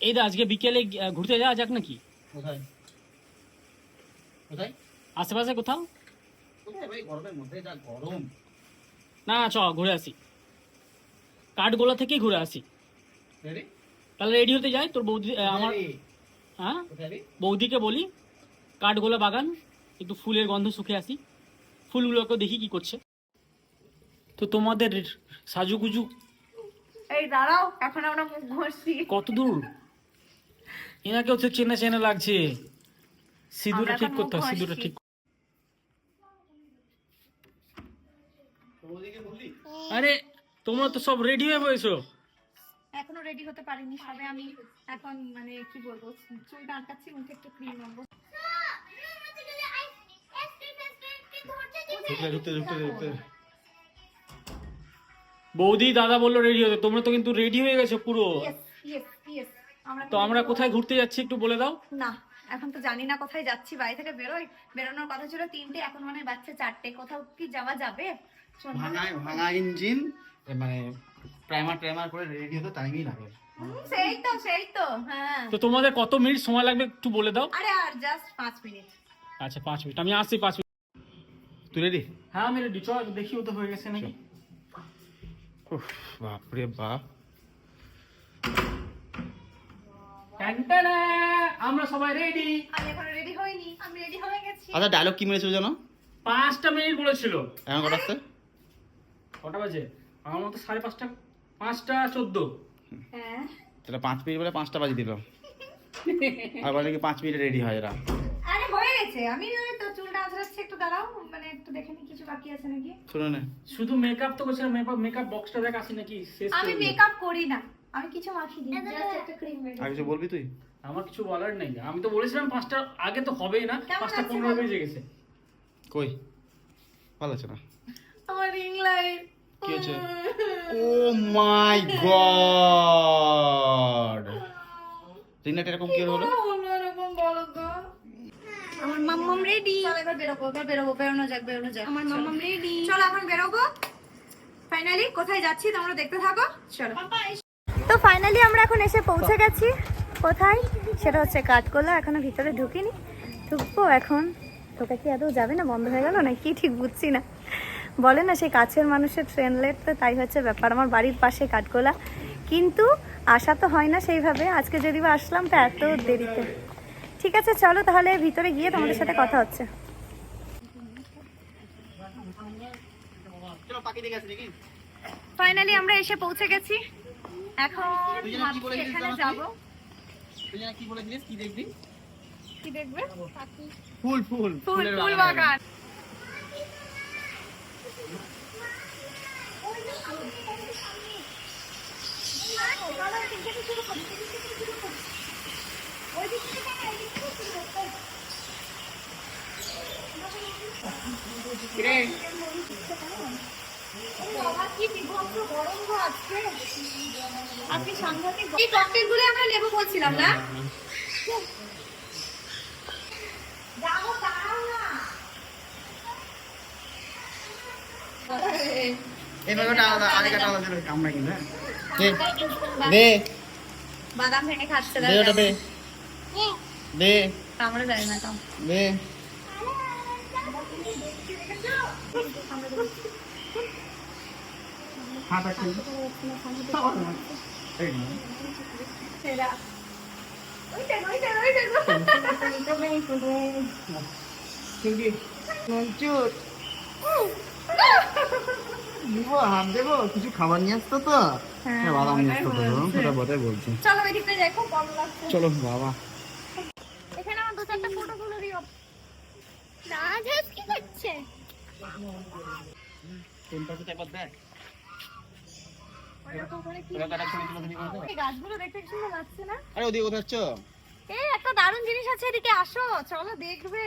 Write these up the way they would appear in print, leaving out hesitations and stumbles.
এই দা আজকে বিকেলে ঘুরতে যাওয়া যাক নাকি? কোথায় কোথায়? আশেপাশে কোথাও? কোথায় ভাই, গরমের মধ্যে যা গরম। না চ ঘুরে আসি, কাঠগোলা থেকেই ঘুরে আসি। রেডি? তাহলে রেডি হতে যাই। তোর বৌদি আমার হ্যাঁ কোথায় রে? বৌদিকে বলি কাঠগোলা বাগান একটু ফুলের গন্ধ শুকে আসি, ফুলগুলোকে দেখি কি করছে। তো তোমাদের সাজুগুজু এই দাঁড়াও, এখন আমরা মুখ ঘষছি। কত দূর? এনাকেও তো চেনা চেনা লাগছে। সিঁদুরটা আমরা ঠিক তো করতে হয়, মুখ সিঁদুরটা ঘষছি। ঠিক। ওদিকে বললি? আরে তোমরা তো সব রেডি হয়ে বসেছো। এখনো রেডি হতে পারিনি, সবে আমি এখন মানে কি বলবো, চুলটা আটকাচ্ছি, মুখে একটু ক্রিম মাখবো। বৌদি দাদা বললো রেডি হতে, তোমরা তো কিন্তু রেডি হয়ে গেছো পুরো। Yes, yes, yes. তো আমরা কোথায় ঘুরতে যাচ্ছি একটু বলে দাও। না, এখন তো জানি না কোথায় যাচ্ছি, বাড়ি থেকে বেরোনোর কথা ছিল 3টে, এখন মানে বাচ্চা 4টে। কোথাও কি যাওয়া যাবে? ভাঙা ইঞ্জিন, মানে প্রাইমার করে রেডি হতে টাইমই লাগে। সেই তো হ্যাঁ। তো তোমাদের কত মিনিট সময় লাগবে একটু বলে দাও। আরে আর জাস্ট 5 মিনিট। আচ্ছা 5 মিনিট, আমি আসছি 5 মিনিট। তুই রেডি? হ্যাঁ আমি রেডি, চল দেখি ও তো হয়ে গেছে নাকি। উফ, বাপরে বাপ। টানটানা, আমরা সবাই রেডি। আমি এখনো রেডি হইনি, আমি রেডি হয়ে গেছি। আচ্ছা, ডায়লগ কি মেরেছিল জানো? 5টা মিনিট বলেছিল। এখন কটা আসছে? কটা বাজে? আমার মতো 5:30, 5:14। হ্যাঁ, তাহলে 5 মিনিট বলে 5টা বাজিয়ে দিল। আর বলে কি 5 মিনিটে রেডি হয় এরা। আরে হয়ে গেছে। আমি ওই তো চুলটা আঁচড়াচ্ছি, একটু দাঁড়াও, মানে একটু দেখে নি কিছু বাকি আছে নাকি। শুনে নে। শুধু মেকআপ তো করছে, মেকআপ বক্সটা দেখ আসি নাকি শেষ আমি করে দিই। মেকআপ করি না, আমি কিছু মাখি দিই, জাস্ট একটা ক্রিম মেখে। আর কিছু বলবি তুই? আমার কিছু বলার নেই, আমি তো বলেছিলাম 5টা আগে তো হবেই না, কেমন 5:15 লাগছে বেজে গেছে। কই ভালো আছে না? আমার রিং লাইট কি হচ্ছে? ও মাই গড, রিংলাইট এরকম কি হলো? এরকম বলো তো। আমার মাম্মাম রেডি। চল এবার বেরোবো, বেরোনো যাক। আমার মাম্মাম রেডি। চল এখন বেরোবো। ফাইনালি কোথায় যাচ্ছি তোমরা দেখতে থাকো, চলো। তো ফাইনালি আমরা এখন এসে পৌঁছে গেছি। কোথায়? সেটা হচ্ছে কাঠগোলা। এখনো ভিতরে ঢুকিনি, ঢুকবো এখন। ঢোকা কি আদৌ যাবে না, বন্ধ হয়ে গেল না কি ঠিক বুঝছি না। বলে না সেই কাছের মানুষের ট্রেন লেট, তো তাই হচ্ছে ব্যাপার। আমার বাড়ির পাশে কাঠগোলা, কিন্তু আসা তো হয় না সেইভাবে। আজকে যদি বা আসলাম তো এত দেরিতে। ঠিক আছে চলো তাহলে ভিতরে গিয়ে তোমাদের সাথে কথা হচ্ছে। চলো পাখি দেখে আসি নাকি? ফাইনালি আমরা এসে পৌঁছে গেছি। এখন তুই যেন কি বলেছিলিস এখানে জানো? যাব। তুই জানি কি বলেছিলিস, কি দেখবি? কি দেখবে? ফুল ফুল বাগান। আপনি সাংঘাতিক। এই ককটেলগুলো আমরা নেবো বলছিলাম না? যাবো, দাঁড়াও না। এই ব্যাপারটা আলাদা, আগেকাটা আলাদা ছিল, আমরা কিন্তু দে দে বাদাম ভেঙে খাচ্ছে দে ওটা দে দে কামড়ে যায় না কাম। দে। হাত আছে এই না সেরা। কি মঞ্চুর নিব, হাত দেবো, কিছু খাবার নিয়ে আসতো তো। হ্যাঁ, বাদাম নিয়ে ওটাই আসতো তো, বলছে। সেটা বোধহয় বলছি। চলো এদিকটা যাই, খুব ভালো লাগছে। চলো বাবা। এখানে আমার 2-4টা ফটো তুলে দিও। রাজহাঁস কি করছে? কোনটা কোথায় একবার দেখ। ওরকম করে কি? ওরা কাটা ছবি তুলে দিবি বলতে। এই গাছগুলো দেখতে কি সুন্দর লাগছে না? আরে ওদিকে কোথায় যাচ্ছ? এই একটা দারুণ জিনিস আছে, এদিকে আসো, চলো দেখবে।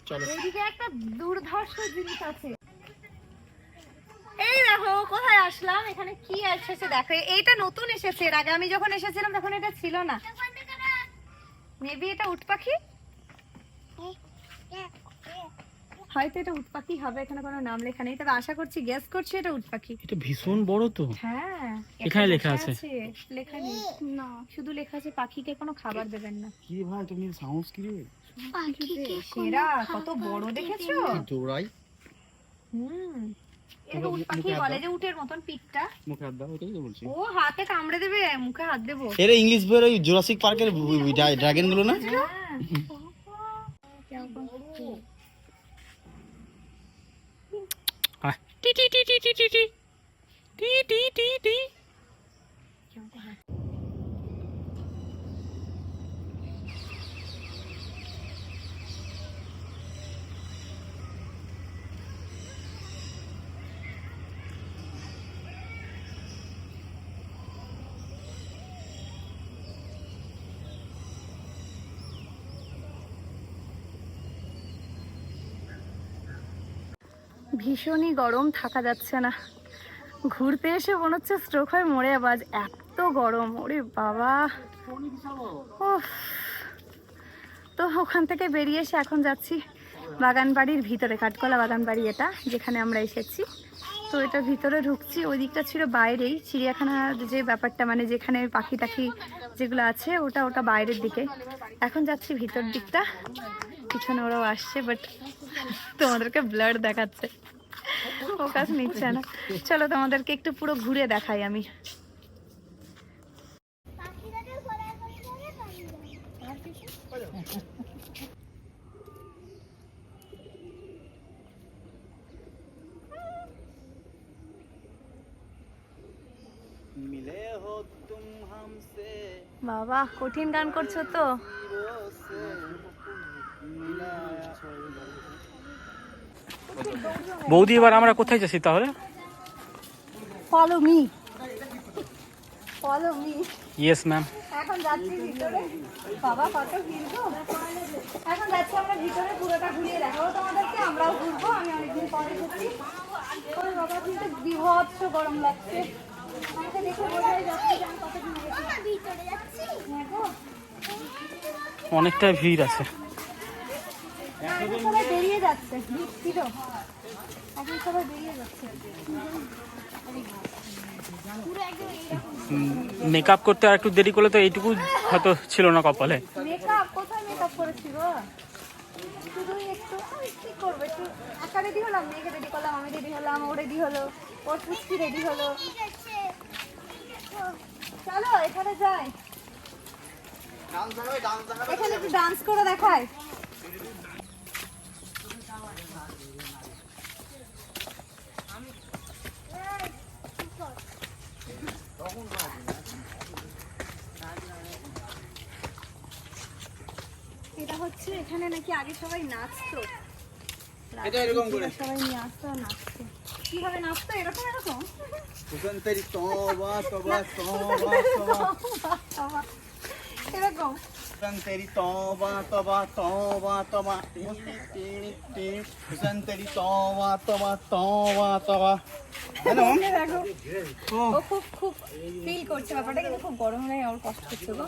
চলো। এইদিকে একটা দুর্ধর্ষ জিনিস আছে। এই দেখো কোথায় আসলাম, এখানে কি এসেছে দেখো। এইটা নতুন এসেছে, এর আগে আমি যখন এসেছিলাম তখন এটা ছিল না। মেবি এটা উট পাখি। হয়তো এটা উট পাখি হবে, এখানে কোনো নাম লেখা নেই, তবে আশা করছি গেস করছি এটা উট পাখি। এটা ভীষণ বড় তো। হ্যাঁ এখানে এটা লেখা বসে আছে। লেখা নেই না, শুধু লেখা আছে পাখিকে কোনো খাবার দেবেন না। কি ভাই তুমি সাহস কি রে? সেরা, কত বড় দেখেছো? জোড়াই এটা উট পাখি বলে, যে উটের মতন পিঠটা। মুখে হাত দাও, এটাই তো বলছি। ও হাতে কামড়ে দেবে, মুখে হাত দেবো। এর ইংলিশ বইয়ের ওই জুরাসিক পার্কের ড্রাগন গুলো না? টি টি টি টি টি টি টি টি টি টি টি। ভীষণই গরম, থাকা যাচ্ছে না। ঘুরতে এসে মনে হচ্ছে স্ট্রোক হয়ে মরে যাবো, আজ এত গরম, ওরে বাবা। উফ। তো ওখান থেকে বেরিয়ে এসে এখন যাচ্ছি বাগান বাড়ির ভিতরে, কাঠকলা বাগান বাড়ি এটা, যেখানে আমরা এসেছি। তো এটা ভিতরে ঢুকছি, ওই দিকটা ছিল বাইরেই, চিড়িয়াখানার যে ব্যাপারটা মানে যেখানে পাখি টাখি যেগুলো আছে ওটা ওটা বাইরের দিকে। এখন যাচ্ছি ভিতর দিকটা, পিছনে ওরাও আসছে, বাট তোমাদেরকে ব্লার দেখাচ্ছে, ফোকাস নিচ্ছে না। চলো তোমাদেরকে একটু পুরো ঘুরে দেখাই আমি। মিলে হো তুম হামসে বাবা কঠিন গান করছো তো। বৌদি এবার আমরা কোথায় যাচ্ছি তাহলে? Follow me, follow me. Yes ma'am. এখন যাচ্ছি ভিতরে। বাবা কত ভিড় গো। এখন যাচ্ছি আমরা ভিতরে, পুরোটা ঘুরিয়ে দেখাবো তোমাদেরকে, আমরাও ঘুরবো। আমি অনেকদিন পরে এসেছি। ওরে বাবা কিন্তু বিভৎস গরম লাগছে, আমাকে দেখে বোঝাই যাচ্ছে যে আমি কতদিন ভিতরে যাচ্ছি। হ্যাঁ গো, অনেকটা ভিড় আছে। এখন সবাই বেরিয়ে যাচ্ছে, ভিড় ছিল, এখন সবাই বেরিয়ে যাচ্ছে। মেকআপ করতে আর একটু দেরি করলে তো এইটুকু হয়তো ছিল না কপালে। মেকআপ কোথায় মেকআপ করেছি গো, শুধুই একটু কি করবো, একটু একা রেডি হলাম, মেয়েকে রেডি করলাম, আমি রেডি হলাম, ও রেডি হলো, ওর পুচকি রেডি হলো। চলো এখানে যাই, এখানে একটু ডান্স করে দেখাই। এটা হচ্ছে এখানে নাকি আগে সবাই নাচতো, এটা এরকম করে সবাই নিয়ে আসতো আর নাচতো। কিভাবে নাচতো? এরকম এরকম সুসন্তরি তওবা তওবা তওবা তওবা এরকম। সুসন্তরি তওবা তওবা তওবা তওবা সুসন্তরি তওবা তওবা তওবা তওবা। দেখো ও খুব খুব ফিল করছে ব্যাপারটা, কিন্তু খুব গরম হয়ে ওর কষ্ট হচ্ছে গো।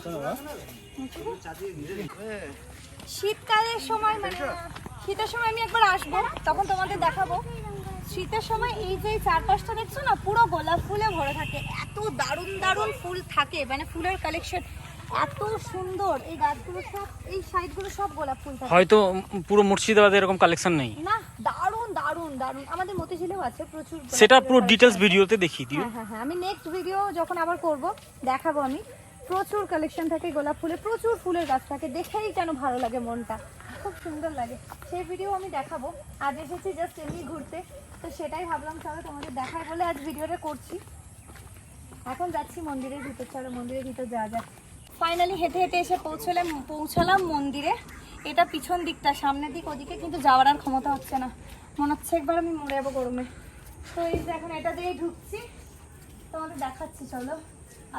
শীতকালের সময় মানে শীতের সময় আমি একবার আসবো, তখন তোমাদের দেখাবো। শীতের সময় এই যে চারপাশটা দেখছো না, পুরো গোলাপ ফুলে ভরে থাকে, এত দারুণ দারুণ ফুল থাকে, মানে ফুলের কালেকশন এত সুন্দর। এই গাছগুলো সব, এই সাইডগুলো সব গোলাপ ফুল থাকে। হয়তো পুরো মুর্শিদাবাদে এরকম কালেকশন নেই না, দারুণ দারুণ দারুণ। আমাদের মতিঝিলেও আছে প্রচুর গোলাপ সেটা ফুলের পুরো ডিটেলস collection। ভিডিওতে দেখিয়ে দিও। হ্যাঁ হ্যাঁ হ্যাঁ, আমি নেক্সট ভিডিও যখন আবার করব দেখাবো। আমি প্রচুর কালেকশন থাকে গোলাপ ফুলের, প্রচুর ফুলের গাছ থাকে, দেখেই যেন ভালো লাগে, মনটা খুব সুন্দর লাগে। সেই ভিডিও আমি দেখাবো। আজ এসেছি জাস্ট এমনি ঘুরতে, তো সেটাই ভাবলাম চলো তোমাদের দেখাই বলে আজ ভিডিওটা করছি। এখন যাচ্ছি মন্দিরের ভিতর, চলো মন্দিরের ভিতর যাওয়া যাক। ফাইনালি হেঁটে হেঁটে এসে পৌঁছালাম মন্দিরে। এটা পিছন দিকটা, সামনের দিক ওদিকে কিন্তু যাওয়ার আর ক্ষমতা হচ্ছে না, মনে হচ্ছে একবার আমি মরে যাবো গরমে। তো এই যে এখন এটা দিয়ে ঢুকছি, তোমাদের দেখাচ্ছি চলো।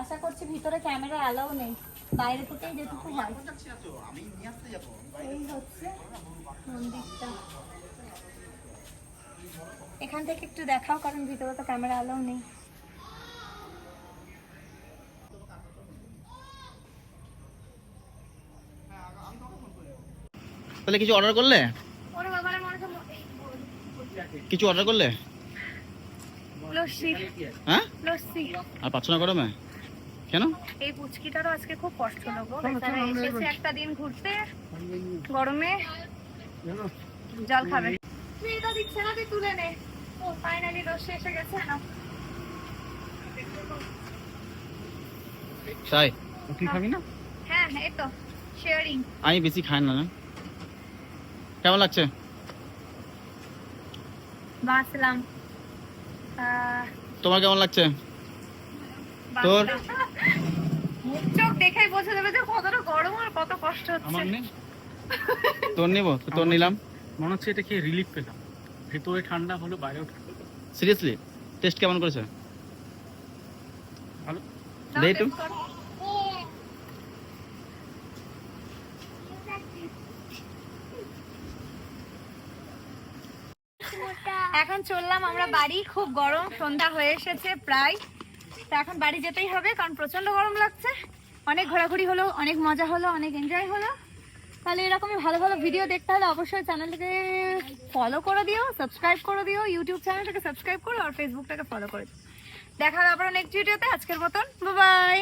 আশা করছি ভিতরে ক্যামেরা অ্যালাউ নেই, বাইরে থেকেই যেটুকু হয়। এই হচ্ছে মন্দিরটা, এখান থেকে একটু দেখাও, কারণ ভিতরে তো ক্যামেরা অ্যালাউ নেই। তাহলে কিছু অর্ডার করলে? ওরে বাবারে, মনে হচ্ছে কিছু অর্ডার করলে? লস্যি হ্যাঁ, লস্যি। আর পাচ্ছ না গরমে কেন? এই পুচকিটারও আজকে খুব কষ্ট হলো গো, বেচারা এসেছে একটা দিন ঘুরতে, গরমে জল খাবে। মেয়েটা দিচ্ছে না, তুই তুলে নে। ও ফাইনালি লস্যি এসে গেছে না। তাই তুই খাবি না? হ্যাঁ এই তো শেয়ারিং। আমি বেশি খাই না। কেমন লাগছে? বাঁচলাম। তোমার কেমন লাগছে? তোর? মুখ চোখ দেখেই বোঝা যাবে যে কতটা গরম আর কত কষ্ট আমার হচ্ছে। নেই, তোর নিবো তো তোর নিলাম। মনে হচ্ছে এটা খেয়ে রিলিফ পেলাম, ভেতরে ঠান্ডা হলো বাইরেও ঠান্ডা। সিরিয়াসলি টেস্ট কেমন করেছে? ভালো। নাও, দে একটু। taste করো। এখন চললাম আমরা বাড়ি, খুব গরম, সন্ধ্যা হয়ে এসেছে প্রায়। তো এখন বাড়ি যেতেই হবে কারণ প্রচন্ড গরম লাগছে। অনেক ঘোরাঘুরি হলো, অনেক মজা হলো, অনেক এনজয় হলো। তাহলে এরকমই ভালো ভালো ভিডিও দেখতে হলে অবশ্যই চ্যানেলটাকে ফলো করে দিও, সাবস্ক্রাইব করে দিও, ইউটিউব চ্যানেলটাকে সাবস্ক্রাইব করো আর ফেসবুকটাকে ফলো করে দিও। দেখা হবে আবার নেক্সট ভিডিওতে। আজকের মতন বাই বাই।